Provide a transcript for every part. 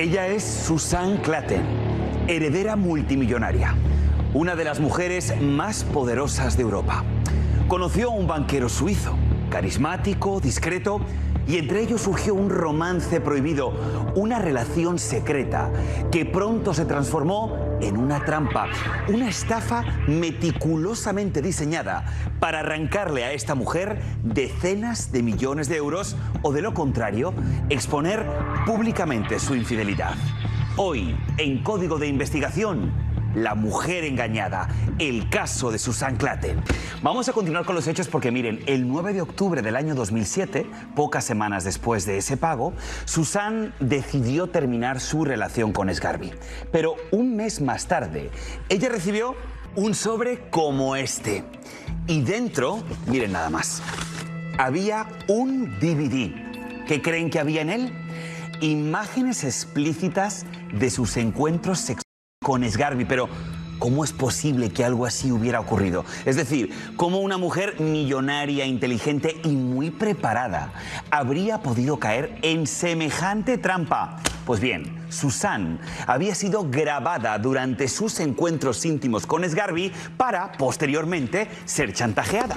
Ella es Susan Klatten, heredera multimillonaria, una de las mujeres más poderosas de Europa. Conoció a un banquero suizo, carismático, discreto, y entre ellos surgió un romance prohibido, una relación secreta que pronto se transformó en una trampa, una estafa meticulosamente diseñada para arrancarle a esta mujer decenas de millones de euros o, de lo contrario, exponer públicamente su infidelidad. Hoy, en Código de Investigación, la mujer engañada, el caso de Susan Klatten. Vamos a continuar con los hechos porque, miren, el 9 de octubre del año 2007, pocas semanas después de ese pago, Susan decidió terminar su relación con Sgarbi. Pero un mes más tarde, ella recibió un sobre como este. Y dentro, miren nada más, había un DVD. ¿Qué creen que había en él? Imágenes explícitas de sus encuentros sexuales con Sgarbi, pero ¿cómo es posible que algo así hubiera ocurrido? Es decir, ¿cómo una mujer millonaria, inteligente y muy preparada habría podido caer en semejante trampa? Pues bien, Susan había sido grabada durante sus encuentros íntimos con Sgarbi para, posteriormente, ser chantajeada.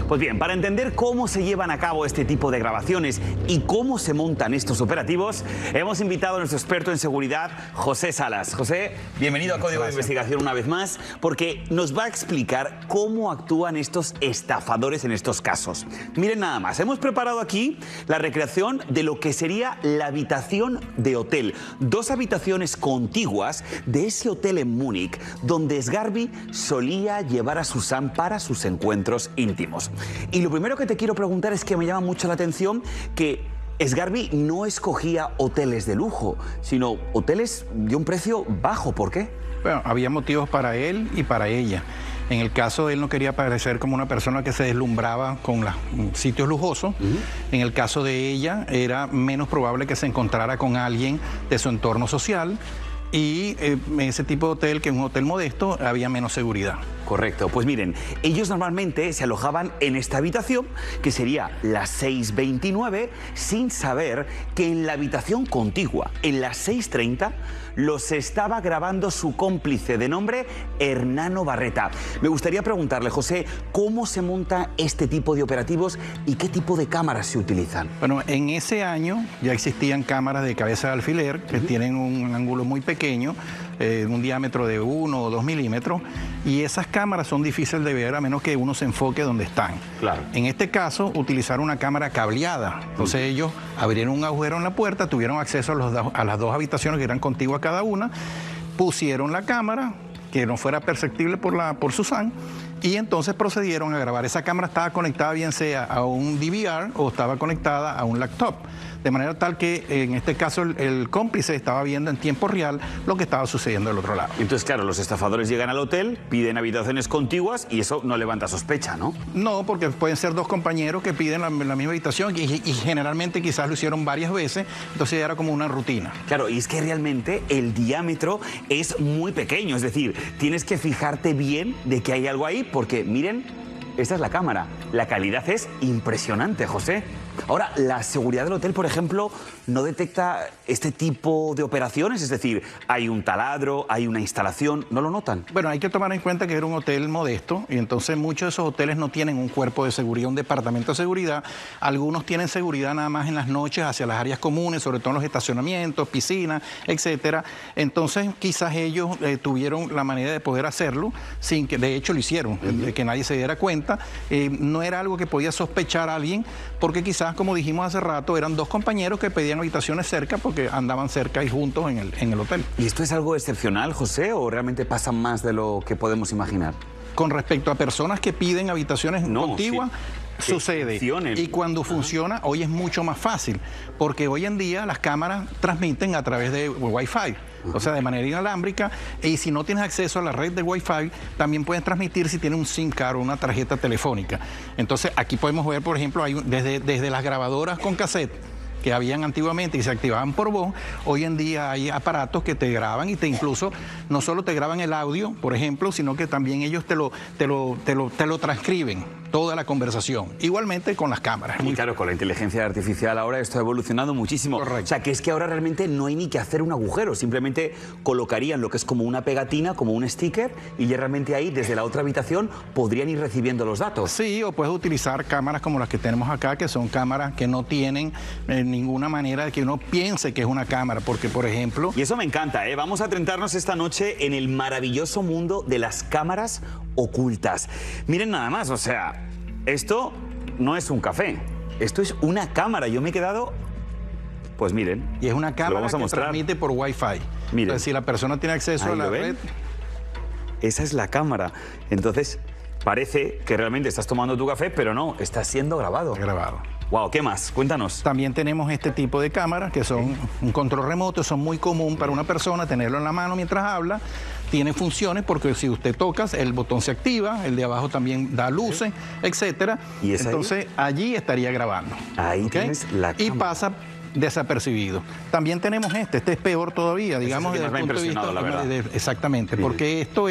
Pues bien, para entender cómo se llevan a cabo este tipo de grabaciones y cómo se montan estos operativos, hemos invitado a nuestro experto en seguridad, José Salas. José, bienvenido a Código de Investigación una vez más, porque nos va a explicar cómo actúan estos estafadores en estos casos. Miren nada más, hemos preparado aquí la recreación de lo que sería la habitación de hotel. Dos habitaciones contiguas de ese hotel en Múnich, donde Sgarbi solía llevar a Susan para sus encuentros íntimos. Y lo primero que te quiero preguntar es que me llama mucho la atención que Sgarbi no escogía hoteles de lujo, sino hoteles de un precio bajo. ¿Por qué? Bueno, había motivos para él y para ella. En el caso de él no quería parecer como una persona que se deslumbraba con los sitios lujosos. En el caso de ella era menos probable que se encontrara con alguien de su entorno social. Y en ese tipo de hotel, que es un hotel modesto, había menos seguridad. Correcto. Pues miren, ellos normalmente se alojaban en esta habitación, que sería la 629, sin saber que en la habitación contigua, en la 630, los estaba grabando su cómplice de nombre Hernano Barreta. Me gustaría preguntarle, José, ¿cómo se monta este tipo de operativos y qué tipo de cámaras se utilizan? Bueno, en ese año ya existían cámaras de cabeza de alfiler que tienen un ángulo muy pequeño, un diámetro de 1 o 2 milímetros, y esas cámaras son difíciles de ver a menos que uno se enfoque donde están. Claro. En este caso, utilizaron una cámara cableada. Entonces ellos abrieron un agujero en la puerta, tuvieron acceso a las dos habitaciones que eran contiguas cada una, pusieron la cámara, que no fuera perceptible por Susan, y entonces procedieron a grabar. Esa cámara estaba conectada bien sea a un DVR o estaba conectada a un laptop, de manera tal que en este caso el cómplice estaba viendo en tiempo real lo que estaba sucediendo del otro lado. Entonces, claro, los estafadores llegan al hotel, piden habitaciones contiguas y eso no levanta sospecha, ¿no? No, porque pueden ser dos compañeros que piden la misma habitación y generalmente quizás lo hicieron varias veces, entonces era como una rutina. Claro, y es que realmente el diámetro es muy pequeño, es decir, tienes que fijarte bien de que hay algo ahí, porque miren, esta es la cámara. La calidad es impresionante, José. Ahora, la seguridad del hotel, por ejemplo, no detecta este tipo de operaciones, es decir, hay un taladro, hay una instalación, ¿no lo notan? Bueno, hay que tomar en cuenta que era un hotel modesto y entonces muchos de esos hoteles no tienen un cuerpo de seguridad, un departamento de seguridad. Algunos tienen seguridad nada más en las noches hacia las áreas comunes, sobre todo en los estacionamientos, piscinas, etcétera. Entonces, quizás ellos tuvieron la manera de poder hacerlo sin que, de hecho, lo hicieron, de que nadie se diera cuenta. No era algo que podía sospechar a alguien, porque quizás, como dijimos hace rato, eran dos compañeros que pedían habitaciones cerca porque andaban cerca y juntos en el hotel. ¿Y esto es algo excepcional, José, o realmente pasa más de lo que podemos imaginar? Con respecto a personas que piden habitaciones contiguas, sí, sucede. Y cuando funciona, hoy es mucho más fácil, porque hoy en día las cámaras transmiten a través de Wi-Fi. O sea, de manera inalámbrica, y si no tienes acceso a la red de Wi-Fi, también pueden transmitir si tienes un SIM card o una tarjeta telefónica. Entonces, aquí podemos ver, por ejemplo, desde las grabadoras con cassette, que habían antiguamente y se activaban por voz, hoy en día hay aparatos que te graban y incluso no solo te graban el audio, por ejemplo, sino que también ellos te lo transcriben. toda la conversación. Igualmente con las cámaras. Y claro, con la inteligencia artificial ahora esto ha evolucionado muchísimo. Correcto. O sea, que es que ahora realmente no hay ni que hacer un agujero, simplemente colocarían lo que es como una pegatina, como un sticker, y ya realmente ahí, desde la otra habitación, podrían ir recibiendo los datos. Sí, o puedes utilizar cámaras como las que tenemos acá, que son cámaras que no tienen ninguna manera de que uno piense que es una cámara, porque, por ejemplo... Y eso me encanta, ¿eh? Vamos a adentrarnos esta noche en el maravilloso mundo de las cámaras ocultas. Miren nada más, o sea, esto no es un café, esto es una cámara. Yo me he quedado... Pues miren. Y es una cámara que transmite por Wi-Fi. Miren. Entonces, si la persona tiene acceso a la red... Esa es la cámara. Entonces, parece que realmente estás tomando tu café, pero no, está siendo grabado. Grabado. Wow, ¿qué más? Cuéntanos. También tenemos este tipo de cámaras que son un control remoto, son muy común para una persona tenerlo en la mano mientras habla. Tiene funciones porque si usted toca, el botón se activa, el de abajo también da luces, etcétera. ¿Y es entonces allí estaría grabando. Ahí tienes la cámara. Y pasa desapercibido. También tenemos este es peor todavía, digamos, desde el punto de vista, la verdad. Exactamente, porque esto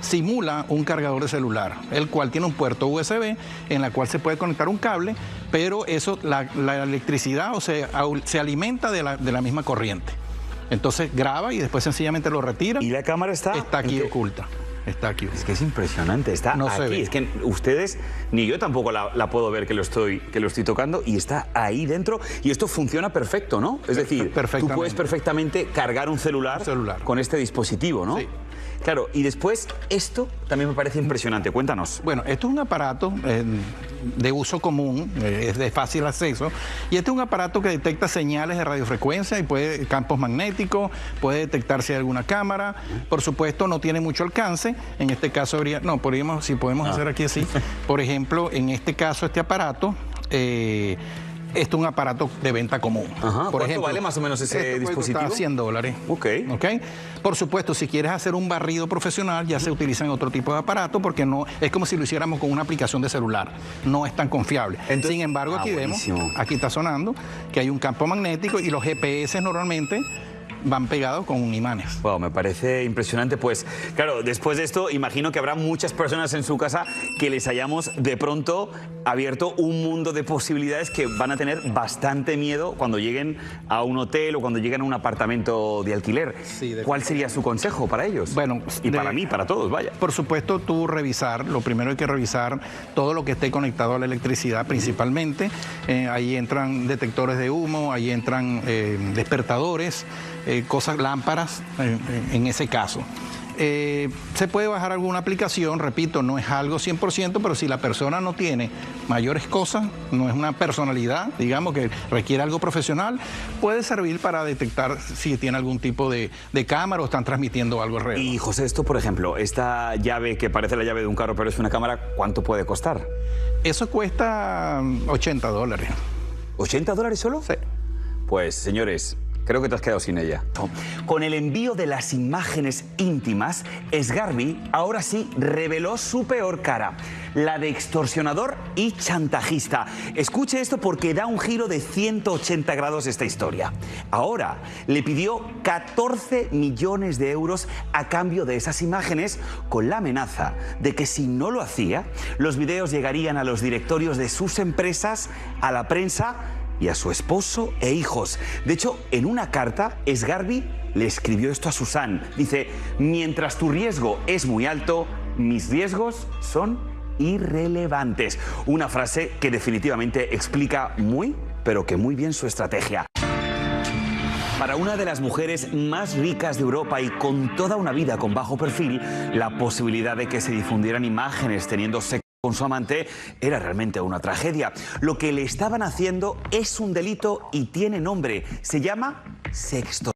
simula un cargador de celular, el cual tiene un puerto USB en la cual se puede conectar un cable, pero eso, la electricidad se alimenta de la misma corriente. Entonces graba y después sencillamente lo retira. ¿Y la cámara está aquí oculta? Está aquí. Es que es impresionante, está no aquí. Se ve. Es que ustedes, ni yo tampoco la puedo ver que lo estoy tocando, y está ahí dentro. Y esto funciona perfecto, ¿no? Es decir, tú puedes perfectamente cargar un celular con este dispositivo, ¿no? Sí. Claro, y después esto también me parece impresionante. Cuéntanos. Bueno, esto es un aparato de uso común, es de fácil acceso, y este es un aparato que detecta señales de radiofrecuencia y campos magnéticos, puede detectar si hay alguna cámara. Por supuesto, no tiene mucho alcance. En este caso si podemos hacer aquí así. Por ejemplo, en este caso, este aparato... esto es un aparato de venta común. Ajá. Por ejemplo, vale más o menos ese dispositivo? $100. Ok. Por supuesto, si quieres hacer un barrido profesional, ya se utilizan otro tipo de aparato, porque no es como si lo hiciéramos con una aplicación de celular. No es tan confiable. Entonces, sin embargo, aquí vemos, aquí está sonando, que hay un campo magnético y los GPS normalmente van pegados con imanes. Wow, me parece impresionante. Pues claro, después de esto imagino que habrá muchas personas en su casa que les hayamos de pronto abierto un mundo de posibilidades que van a tener bastante miedo cuando lleguen a un hotel o cuando lleguen a un apartamento de alquiler. Sí, ¿cuál sería su consejo para ellos? Bueno, y para mí, para todos, vaya. Por supuesto, lo primero hay que revisar todo lo que esté conectado a la electricidad principalmente. Ahí entran detectores de humo, ahí entran despertadores, lámparas en ese caso. Se puede bajar alguna aplicación, repito, no es algo 100%, pero si la persona no tiene mayores cosas, no es una personalidad, digamos, que requiere algo profesional, puede servir para detectar si tiene algún tipo de cámara o están transmitiendo algo alrededor. Y José, esto, por ejemplo, esta llave que parece la llave de un carro, pero es una cámara, ¿cuánto puede costar? Eso cuesta $80. ¿$80 solo? Sí. Pues, señores, creo que te has quedado sin ella. Con el envío de las imágenes íntimas, Sgarbi ahora sí reveló su peor cara, la de extorsionador y chantajista. Escuche esto porque da un giro de 180 grados esta historia. Ahora le pidió 14 millones de euros a cambio de esas imágenes, con la amenaza de que si no lo hacía, los videos llegarían a los directorios de sus empresas, a la prensa y a su esposo e hijos. De hecho, en una carta, Sgarbi le escribió esto a Susan. Dice: mientras tu riesgo es muy alto, mis riesgos son irrelevantes. Una frase que definitivamente explica pero que muy bien su estrategia. Para una de las mujeres más ricas de Europa y con toda una vida con bajo perfil, la posibilidad de que se difundieran imágenes teniendo sexo con su amante era realmente una tragedia. Lo que le estaban haciendo es un delito y tiene nombre. Se llama sextorsión.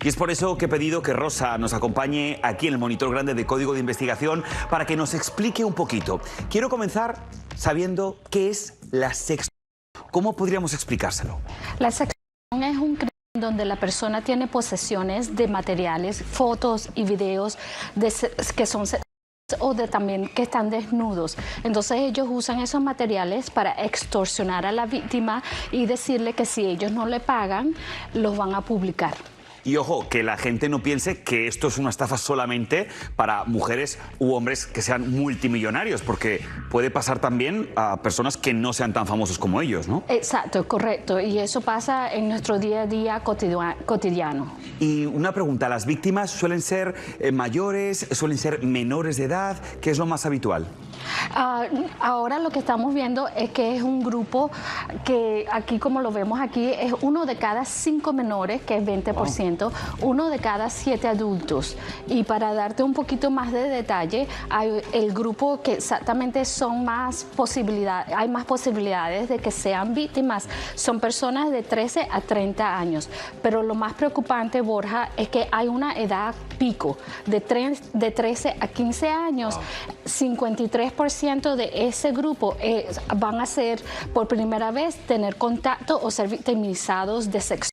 Y es por eso que he pedido que Rosa nos acompañe aquí en el monitor grande de Código de Investigación para que nos explique un poquito. Quiero comenzar sabiendo qué es la sextorsión. ¿Cómo podríamos explicárselo? La sextorsión es un crimen donde la persona tiene posesiones de materiales, fotos y videos que son también que están desnudos. Entonces ellos usan esos materiales para extorsionar a la víctima y decirle que si ellos no le pagan, los van a publicar. Y ojo, que la gente no piense que esto es una estafa solamente para mujeres u hombres que sean multimillonarios, porque puede pasar también a personas que no sean tan famosos como ellos, ¿no? Exacto, correcto. Y eso pasa en nuestro día a día cotidiano. Y una pregunta, ¿las víctimas suelen ser mayores, suelen ser menores de edad? ¿Qué es lo más habitual? Ahora lo que estamos viendo es que es un grupo que aquí, como lo vemos aquí, es 1 de cada 5 menores, que es 20%, 1 de cada 7 adultos. Y para darte un poquito más de detalle, hay el grupo que exactamente son más posibilidades, hay más posibilidades de que sean víctimas, son personas de 13 a 30 años. Pero lo más preocupante, Borja, es que hay una edad pico de 13 a 15 años, 53% de ese grupo van a ser por primera vez tener contacto o ser victimizados de sexo.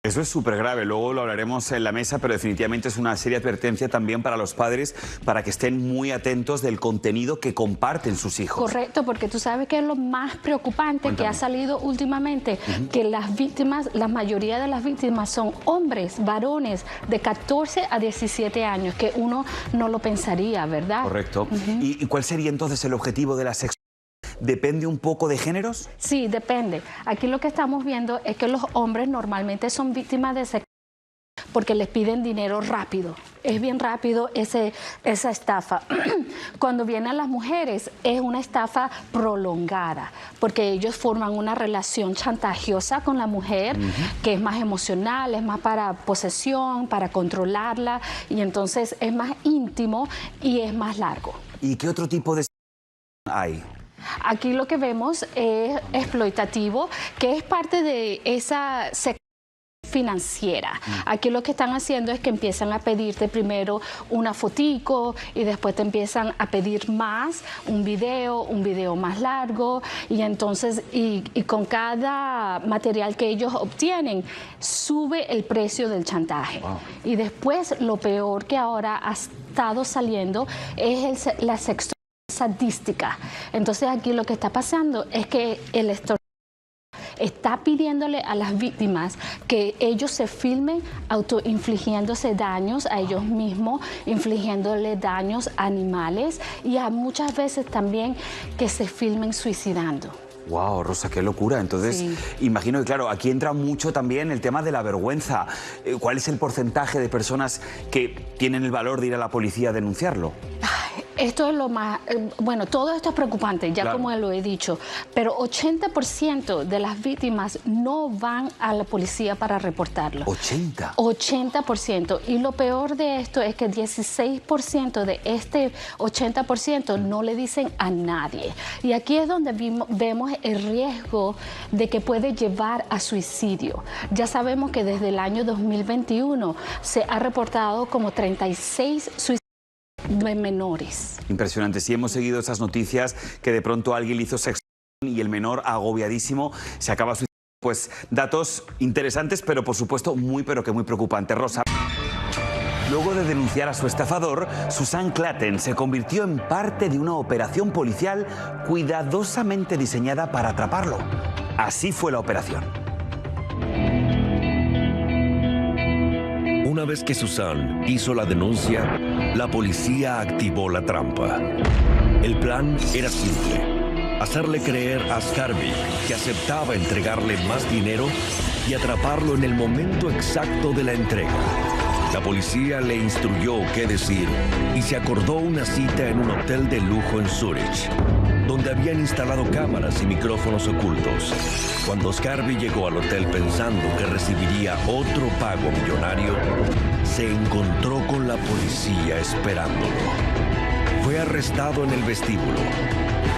Eso es súper grave, luego lo hablaremos en la mesa, pero definitivamente es una seria advertencia también para los padres, para que estén muy atentos del contenido que comparten sus hijos. Correcto, porque tú sabes que es lo más preocupante que ha salido últimamente, que las víctimas, la mayoría de las víctimas son hombres, varones de 14 a 17 años, que uno no lo pensaría, ¿verdad? Correcto. ¿Y cuál sería entonces el objetivo de la sexualidad? ¿Depende un poco de géneros? Sí, depende. Aquí lo que estamos viendo es que los hombres normalmente son víctimas de sexo porque les piden dinero rápido. Es bien rápido esa estafa. Cuando vienen las mujeres es una estafa prolongada, porque ellos forman una relación chantajiosa con la mujer, que es más emocional, es más para posesión, para controlarla, y entonces es más íntimo y es más largo. ¿Y qué otro tipo de hay? Aquí lo que vemos es exploitativo, que es parte de esa sección financiera. Aquí lo que están haciendo es que empiezan a pedirte primero una fotico y después te empiezan a pedir más, un video más largo, y entonces y con cada material que ellos obtienen sube el precio del chantaje. Y después lo peor que ahora ha estado saliendo es la sexualidad sadística. Entonces aquí lo que está pasando es que el extorsionador está pidiéndole a las víctimas que ellos se filmen autoinfligiéndose daños a ellos mismos, infligiéndole daños a animales y a muchas veces también que se filmen suicidando. Wow, Rosa, qué locura. Entonces, imagino que, claro, aquí entra mucho también el tema de la vergüenza. ¿Cuál es el porcentaje de personas que tienen el valor de ir a la policía a denunciarlo? Esto es lo más, bueno, todo esto es preocupante, ya como lo he dicho, pero 80% de las víctimas no van a la policía para reportarlo. ¿80? 80%. Y lo peor de esto es que 16% de este 80% no le dicen a nadie. Y aquí es donde vemos el riesgo de que puede llevar a suicidio. Ya sabemos que desde el año 2021 se ha reportado como 36 suicidios de menores. Impresionante. Sí, hemos seguido esas noticias que de pronto alguien le hizo sexo y el menor, agobiadísimo, se acaba suicidando. Pues datos interesantes, pero por supuesto muy preocupantes. Rosa. Luego de denunciar a su estafador, Susan Clatten se convirtió en parte de una operación policial cuidadosamente diseñada para atraparlo. Así fue la operación. Una vez que Susan hizo la denuncia, la policía activó la trampa. El plan era simple: hacerle creer a Scarvik que aceptaba entregarle más dinero y atraparlo en el momento exacto de la entrega. La policía le instruyó qué decir y se acordó una cita en un hotel de lujo en Zúrich, donde habían instalado cámaras y micrófonos ocultos. Cuando Scarvik llegó al hotel pensando que recibiría otro pago millonario, se encontró con la policía esperándolo. Fue arrestado en el vestíbulo.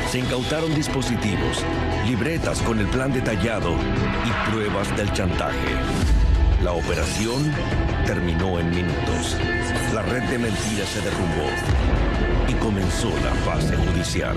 Se incautaron dispositivos, libretas con el plan detallado y pruebas del chantaje. La operación terminó en minutos. La red de mentiras se derrumbó. y comenzó la fase judicial.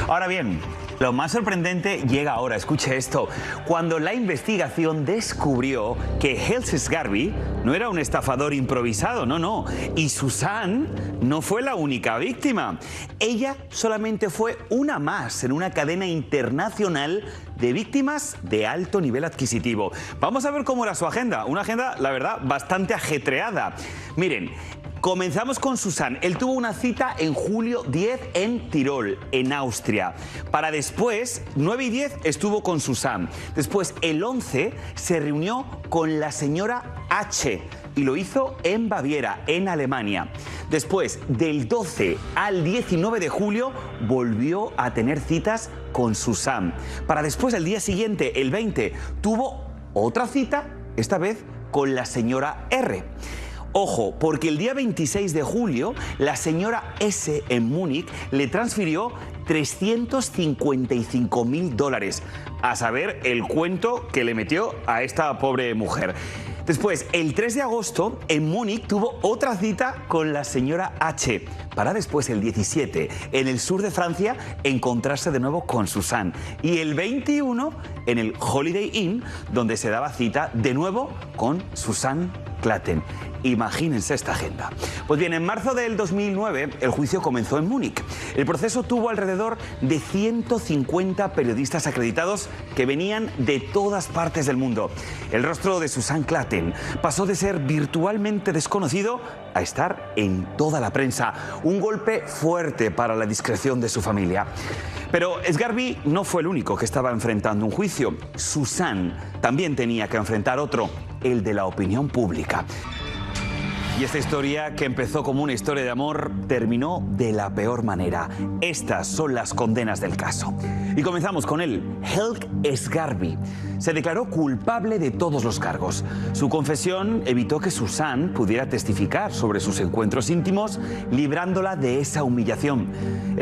Ahora bien, lo más sorprendente llega ahora, escuche esto, cuando la investigación descubrió que Helst Sgarbi no era un estafador improvisado, no, y Susan no fue la única víctima. Ella solamente fue una más en una cadena internacional de víctimas de alto nivel adquisitivo. Vamos a ver cómo era su agenda, una agenda, la verdad, bastante ajetreada. Miren, comenzamos con Susan. Él tuvo una cita en julio 10 en Tirol, en Austria. Para después, 9 y 10, estuvo con Susan. Después, el 11, se reunió con la señora H. Y lo hizo en Baviera, en Alemania. Después, del 12 al 19 de julio, volvió a tener citas con Susan. Para después, el día siguiente, el 20, tuvo otra cita, esta vez con la señora R. Ojo, porque el día 26 de julio, la señora S en Múnich le transfirió $355.000. A saber, el cuento que le metió a esta pobre mujer. Después, el 3 de agosto, en Múnich tuvo otra cita con la señora H. Para después, el 17, en el sur de Francia, encontrarse de nuevo con Susan. Y el 21, en el Holiday Inn, donde se daba cita de nuevo con Susan Klatten. Imagínense esta agenda. Pues bien, en marzo del 2009 el juicio comenzó en Múnich. El proceso tuvo alrededor de 150 periodistas acreditados que venían de todas partes del mundo. El rostro de Susan Klatten pasó de ser virtualmente desconocido a estar en toda la prensa. Un golpe fuerte para la discreción de su familia. Pero Sgarbi no fue el único que estaba enfrentando un juicio. Susan también tenía que enfrentar otro, el de la opinión pública. Y esta historia, que empezó como una historia de amor, terminó de la peor manera. Estas son las condenas del caso. Y comenzamos con él, Helst Sgarbi. Se declaró culpable de todos los cargos. Su confesión evitó que Susan pudiera testificar sobre sus encuentros íntimos, librándola de esa humillación.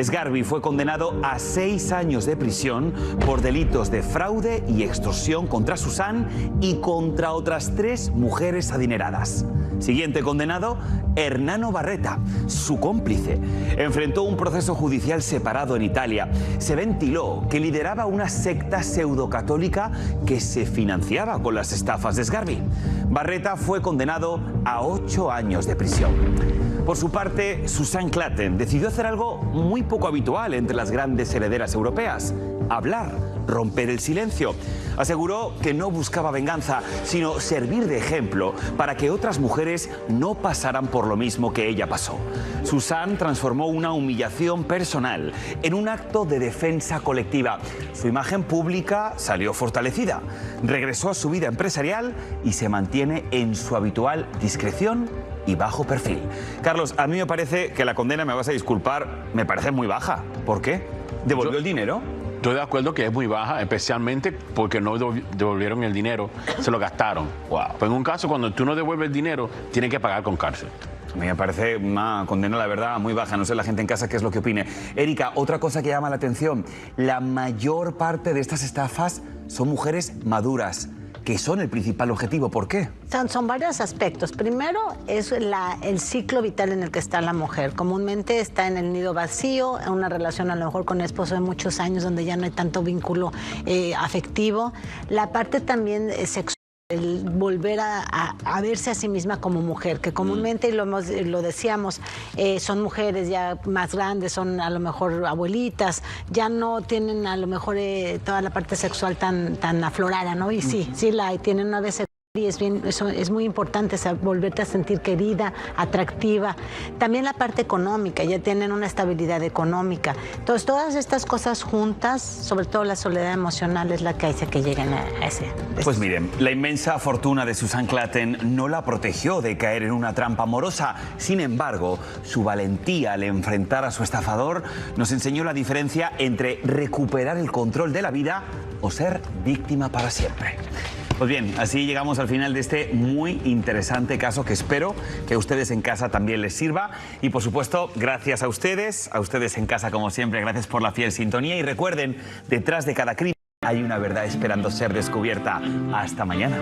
Sgarbi fue condenado a 6 años de prisión por delitos de fraude y extorsión contra Susan y contra otras 3 mujeres adineradas. Siguiente condenado, Hernano Barreta, su cómplice. Enfrentó un proceso judicial separado en Italia. Se ventiló que lideraba una secta pseudocatólica que se financiaba con las estafas de Sgarbi. Barreta fue condenado a 8 años de prisión. Por su parte, Susan Klatten decidió hacer algo muy poco habitual entre las grandes herederas europeas: hablar, romper el silencio. Aseguró que no buscaba venganza, sino servir de ejemplo para que otras mujeres no pasaran por lo mismo que ella pasó. Susan transformó una humillación personal en un acto de defensa colectiva. Su imagen pública salió fortalecida, regresó a su vida empresarial y se mantiene en su habitual discreción y bajo perfil. Carlos, a mí me parece que la condena, me vas a disculpar, me parece muy baja. ¿Por qué? ¿Devolvió el dinero? Estoy de acuerdo que es muy baja, especialmente porque no devolvieron el dinero, se lo gastaron. Wow. Pues en un caso, cuando tú no devuelves el dinero, tienes que pagar con cárcel. A mí me parece una condena, la verdad, muy baja. No sé la gente en casa qué es lo que opine. Erika, otra cosa que llama la atención: la mayor parte de estas estafas son mujeres maduras, que son el principal objetivo. ¿Por qué? Son varios aspectos. Primero es el ciclo vital en el que está la mujer. Comúnmente está en el nido vacío, en una relación a lo mejor con el esposo de muchos años donde ya no hay tanto vínculo afectivo. La parte también sexual, el volver a verse a sí misma como mujer, que comúnmente, y lo decíamos, son mujeres ya más grandes, son a lo mejor abuelitas, ya no tienen a lo mejor toda la parte sexual tan aflorada, ¿no? Y sí la tienen una vez. Y eso es muy importante, volverte a sentir querida, atractiva. También la parte económica, ya tienen una estabilidad económica. Entonces, todas estas cosas juntas, sobre todo la soledad emocional, es la que hace que lleguen a ese. Pues miren, la inmensa fortuna de Susan Klatten no la protegió de caer en una trampa amorosa. Sin embargo, su valentía al enfrentar a su estafador nos enseñó la diferencia entre recuperar el control de la vida o ser víctima para siempre. Pues bien, así llegamos al final de este muy interesante caso que espero que a ustedes en casa también les sirva. Y por supuesto, gracias a ustedes en casa como siempre, gracias por la fiel sintonía. Y recuerden, detrás de cada crimen hay una verdad esperando ser descubierta. Hasta mañana.